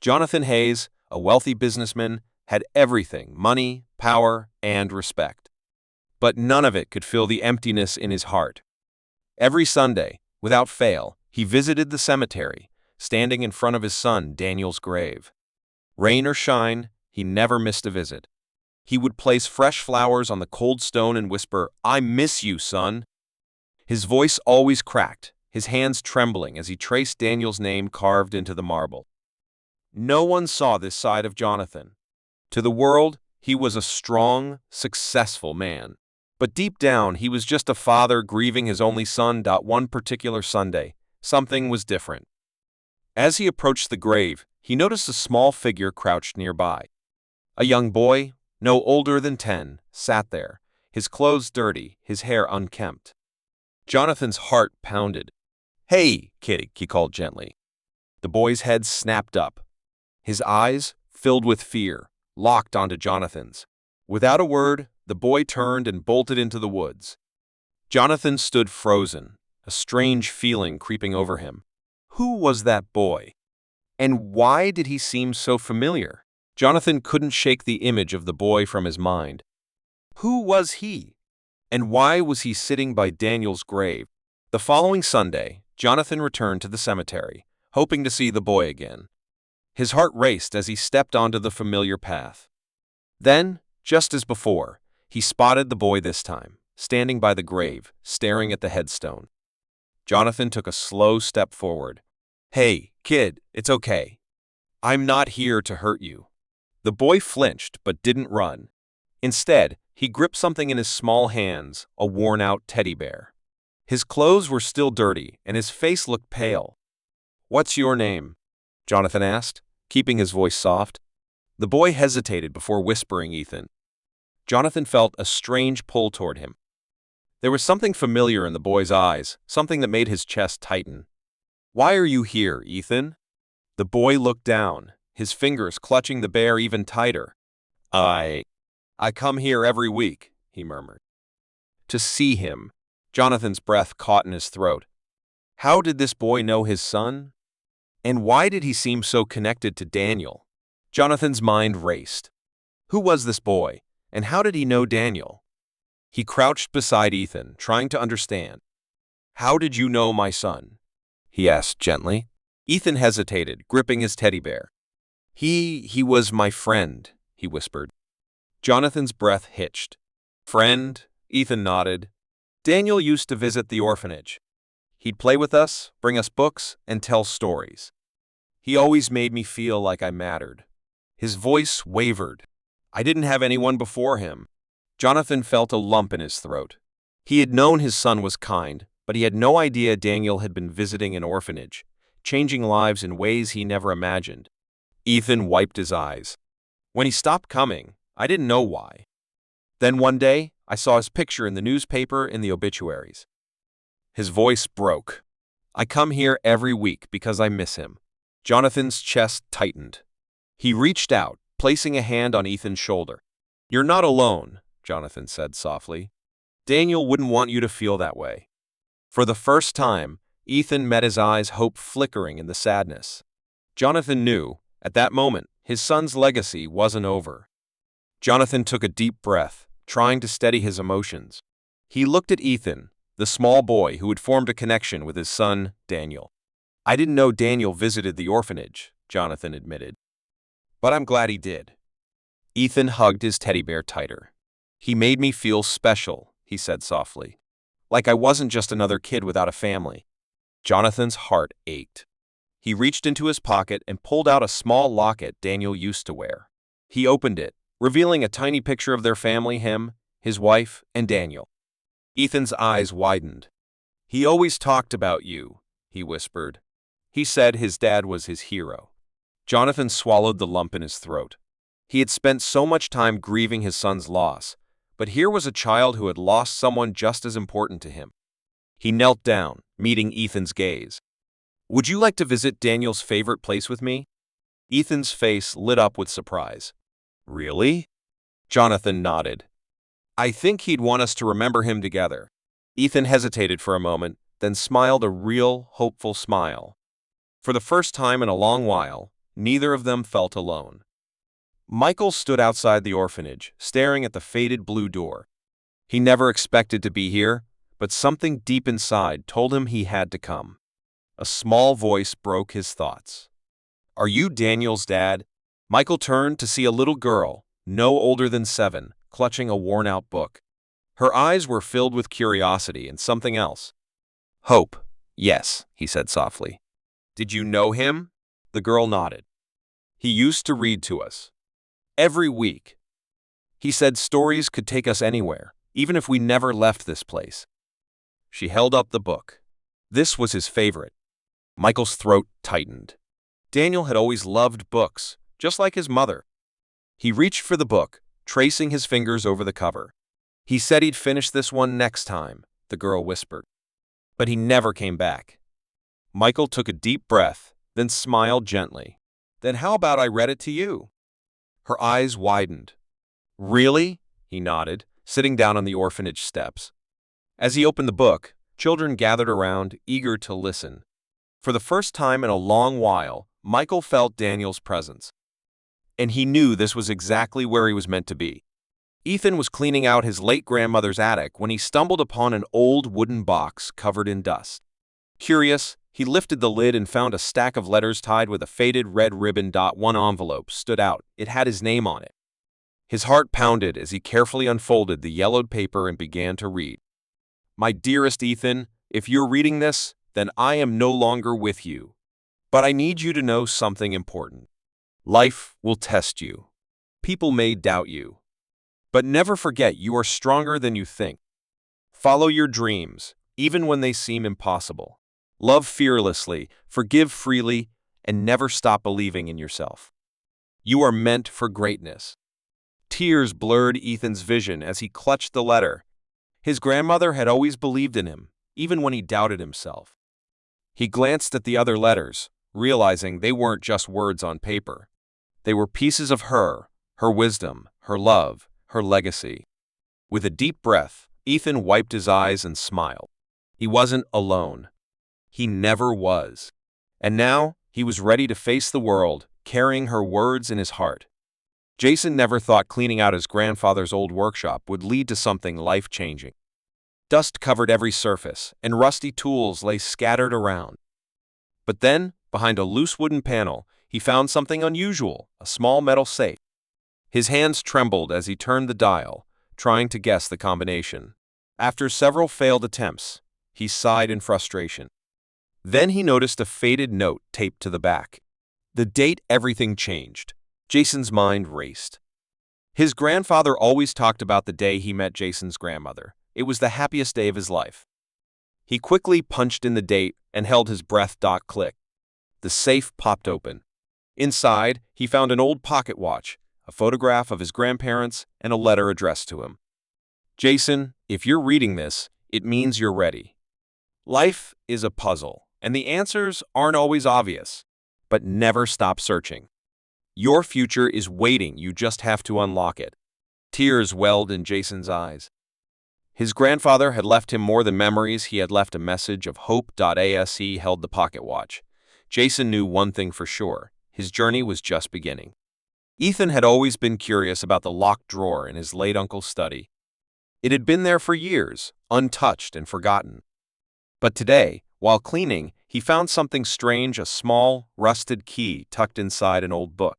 Jonathan Hayes, a wealthy businessman, had everything: money, power, and respect. But none of it could fill the emptiness in his heart. Every Sunday, without fail, he visited the cemetery, standing in front of his son Daniel's grave. Rain or shine, he never missed a visit. He would place fresh flowers on the cold stone and whisper, "I miss you, son." His voice always cracked, his hands trembling as he traced Daniel's name carved into the marble. No one saw this side of Jonathan. To the world, he was a strong, successful man. But deep down, he was just a father grieving his only son. One particular Sunday, something was different. As he approached the grave, he noticed a small figure crouched nearby. A young boy, no older than 10, sat there, his clothes dirty, his hair unkempt. Jonathan's heart pounded. "Hey, kid," he called gently. The boy's head snapped up. His eyes, filled with fear, locked onto Jonathan's. Without a word, the boy turned and bolted into the woods. Jonathan stood frozen, a strange feeling creeping over him. Who was that boy? And why did he seem so familiar? Jonathan couldn't shake the image of the boy from his mind. Who was he? And why was he sitting by Daniel's grave? The following Sunday, Jonathan returned to the cemetery, hoping to see the boy again. His heart raced as he stepped onto the familiar path. Then, just as before, he spotted the boy this time, standing by the grave, staring at the headstone. Jonathan took a slow step forward. "Hey, kid, it's okay. I'm not here to hurt you." The boy flinched but didn't run. Instead, he gripped something in his small hands, a worn-out teddy bear. His clothes were still dirty, and his face looked pale. "What's your name?" Jonathan asked, keeping his voice soft. The boy hesitated before whispering Ethan. Jonathan felt a strange pull toward him. There was something familiar in the boy's eyes, something that made his chest tighten. "Why are you here, Ethan?" The boy looked down, his fingers clutching the bear even tighter. I come here every week," he murmured. To see him. Jonathan's breath caught in his throat. How did this boy know his son? And why did he seem so connected to Daniel? Jonathan's mind raced. Who was this boy, and how did he know Daniel? He crouched beside Ethan, trying to understand. "How did you know my son?" he asked gently. Ethan hesitated, gripping his teddy bear. He was my friend," he whispered. Jonathan's breath hitched. "Friend?" Ethan nodded. "Daniel used to visit the orphanage. He'd play with us, bring us books, and tell stories. He always made me feel like I mattered." His voice wavered. "I didn't have anyone before him." Jonathan felt a lump in his throat. He had known his son was kind, but he had no idea Daniel had been visiting an orphanage, changing lives in ways he never imagined. Ethan wiped his eyes. "When he stopped coming, I didn't know why. Then one day, I saw his picture in the newspaper in the obituaries." His voice broke. "I come here every week because I miss him." Jonathan's chest tightened. He reached out, placing a hand on Ethan's shoulder. "You're not alone," Jonathan said softly. "Daniel wouldn't want you to feel that way." For the first time, Ethan met his eyes, hope flickering in the sadness. Jonathan knew, at that moment, his son's legacy wasn't over. Jonathan took a deep breath, trying to steady his emotions. He looked at Ethan, the small boy who had formed a connection with his son, Daniel. "I didn't know Daniel visited the orphanage," Jonathan admitted. "But I'm glad he did." Ethan hugged his teddy bear tighter. "He made me feel special," he said softly. "Like I wasn't just another kid without a family." Jonathan's heart ached. He reached into his pocket and pulled out a small locket Daniel used to wear. He opened it, revealing a tiny picture of their family, him, his wife, and Daniel. Ethan's eyes widened. "He always talked about you," he whispered. He said his dad was his hero. Jonathan swallowed the lump in his throat. He had spent so much time grieving his son's loss, but here was a child who had lost someone just as important to him. He knelt down, meeting Ethan's gaze. "Would you like to visit Daniel's favorite place with me?" Ethan's face lit up with surprise. "Really?" Jonathan nodded. "I think he'd want us to remember him together." Ethan hesitated for a moment, then smiled a real, hopeful smile. For the first time in a long while, neither of them felt alone. Michael stood outside the orphanage, staring at the faded blue door. He never expected to be here, but something deep inside told him he had to come. A small voice broke his thoughts. "Are you Daniel's dad?" Michael turned to see a little girl, no older than 7, clutching a worn-out book. Her eyes were filled with curiosity and something else. "Hope, yes," he said softly. "Did you know him?" The girl nodded. "He used to read to us. Every week. He said stories could take us anywhere, even if we never left this place." She held up the book. This was his favorite. Michael's throat tightened. Daniel had always loved books, just like his mother. He reached for the book, tracing his fingers over the cover. "He said he'd finish this one next time," the girl whispered. But he never came back. Michael took a deep breath, then smiled gently. "Then how about I read it to you?" Her eyes widened. "Really?" he nodded, sitting down on the orphanage steps. As he opened the book, children gathered around, eager to listen. For the first time in a long while, Michael felt Daniel's presence. And he knew this was exactly where he was meant to be. Ethan was cleaning out his late grandmother's attic when he stumbled upon an old wooden box covered in dust. Curious, he lifted the lid and found a stack of letters tied with a faded red ribbon. One envelope stood out. It had his name on it. His heart pounded as he carefully unfolded the yellowed paper and began to read. "My dearest Ethan, if you're reading this, then I am no longer with you. But I need you to know something important. Life will test you. People may doubt you. But never forget you are stronger than you think. Follow your dreams, even when they seem impossible. Love fearlessly, forgive freely, and never stop believing in yourself. You are meant for greatness." Tears blurred Ethan's vision as he clutched the letter. His grandmother had always believed in him, even when he doubted himself. He glanced at the other letters, realizing they weren't just words on paper. They were pieces of her wisdom, her love, her legacy. With a deep breath, Ethan wiped his eyes and smiled. He wasn't alone. He never was. And now, he was ready to face the world, carrying her words in his heart. Jason never thought cleaning out his grandfather's old workshop would lead to something life-changing. Dust covered every surface, and rusty tools lay scattered around. But then, behind a loose wooden panel, he found something unusual, a small metal safe. His hands trembled as he turned the dial, trying to guess the combination. After several failed attempts, he sighed in frustration. Then he noticed a faded note taped to the back. The date everything changed. Jason's mind raced. His grandfather always talked about the day he met Jason's grandmother. It was the happiest day of his life. He quickly punched in the date and held his breath. Click. The safe popped open. Inside, he found an old pocket watch, a photograph of his grandparents, and a letter addressed to him. "Jason, if you're reading this, it means you're ready. Life is a puzzle, and the answers aren't always obvious, but never stop searching. Your future is waiting, you just have to unlock it." Tears welled in Jason's eyes. His grandfather had left him more than memories, he had left a message of hope. As he held the pocket watch, Jason knew one thing for sure: his journey was just beginning. Ethan had always been curious about the locked drawer in his late uncle's study. It had been there for years, untouched and forgotten. But today, while cleaning, he found something strange, a small, rusted key tucked inside an old book.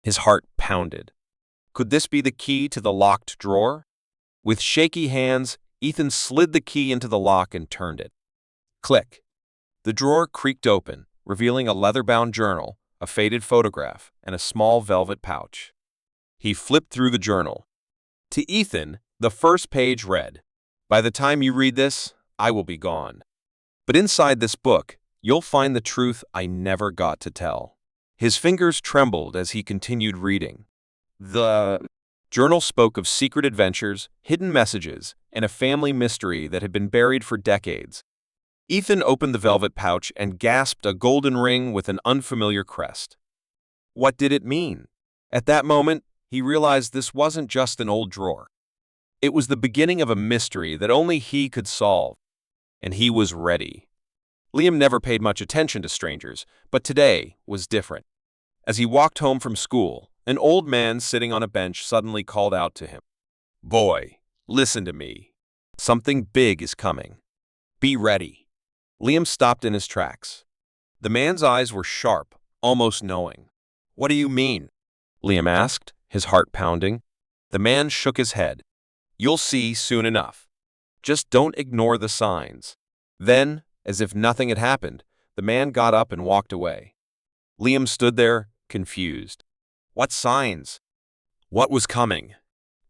His heart pounded. Could this be the key to the locked drawer? With shaky hands, Ethan slid the key into the lock and turned it. Click. The drawer creaked open, revealing a leather-bound journal, a faded photograph, and a small velvet pouch. He flipped through the journal. To Ethan, the first page read, "By the time you read this, I will be gone. But inside this book, you'll find the truth I never got to tell." His fingers trembled as he continued reading. The journal spoke of secret adventures, hidden messages, and a family mystery that had been buried for decades. Ethan opened the velvet pouch and gasped, a golden ring with an unfamiliar crest. What did it mean? At that moment, he realized this wasn't just an old drawer. It was the beginning of a mystery that only he could solve. And he was ready. Liam never paid much attention to strangers, but today was different. As he walked home from school, an old man sitting on a bench suddenly called out to him, "Boy, listen to me. Something big is coming. Be ready." Liam stopped in his tracks. The man's eyes were sharp, almost knowing. "What do you mean?" Liam asked, his heart pounding. The man shook his head. "You'll see soon enough. Just don't ignore the signs." Then, as if nothing had happened, the man got up and walked away. Liam stood there, confused. What signs? What was coming?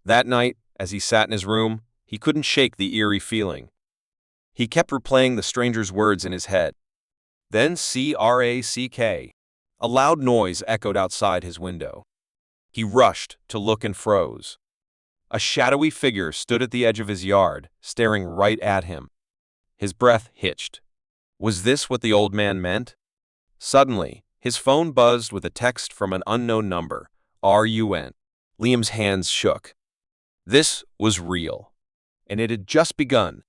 That night, as he sat in his room, he couldn't shake the eerie feeling. He kept replaying the stranger's words in his head. Then crack. A loud noise echoed outside his window. He rushed to look and froze. A shadowy figure stood at the edge of his yard, staring right at him. His breath hitched. Was this what the old man meant? Suddenly, his phone buzzed with a text from an unknown number, RUN. Liam's hands shook. This was real, and it had just begun.